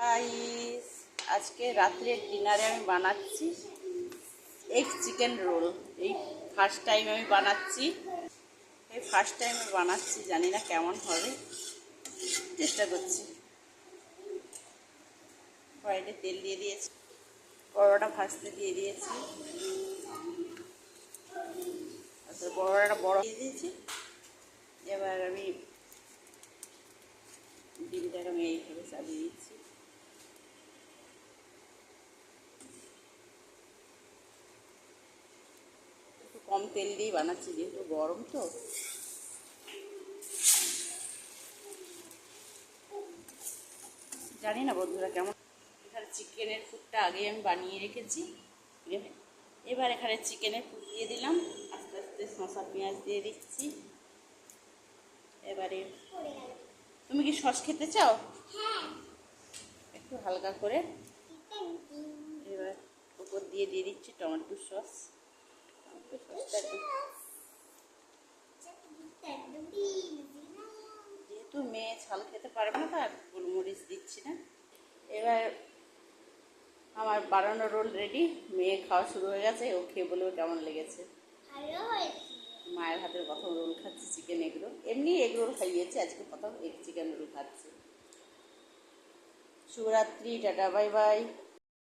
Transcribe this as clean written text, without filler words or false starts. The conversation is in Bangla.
গাইস, আজকে রাত্রের ডিনারে আমি বানাচ্ছি এগ চিকেন রোল। এই ফার্স্ট টাইম আমি বানাচ্ছি। জানি না কেমন হবে, চেষ্টা করছি। কড়াইতে তেল দিয়ে দিয়েছি, বড়টা ভাজতে দিয়ে দিয়েছি, বড়টা বড় দিয়ে দিয়েছি। এবার আমি ডিমটাকে আমি এইভাবে চালিয়ে দিচ্ছি। একটু কম তেল দিয়েই বানাচ্ছি যেহেতু গরম তো। জানি না বন্ধুরা কেমন। এখানে চিকেনের ফুটটা আগে আমি বানিয়ে রেখেছি। এবার এখানে চিকেনের ফুট দিয়ে দিলাম, আস্তে আস্তে শসা পেঁয়াজ দিয়ে দিচ্ছি। এবারে তুমি কি সস খেতে চাও? একটু হালকা করে এবার উপর দিয়ে দিচ্ছি টমেটো সস। যেহেতু মেয়ে ঝাল খেতে পারবে না তার গোলমরিচ দিচ্ছি না। এবার আমার বানানো রোল রেডি। মেয়ে খাওয়া শুরু হয়ে গেছে, ও খেয়ে বলেও কেমন লেগেছে। মায়ের হাতের প্রথম রোল খাচ্ছি, চিকেন এগ রোল। এমনি এগ রোল খাইয়েছি, আজকে প্রথম এগ চিকেন রোল খাচ্ছি। শুভরাত্রি, টাটা, বাই বাই।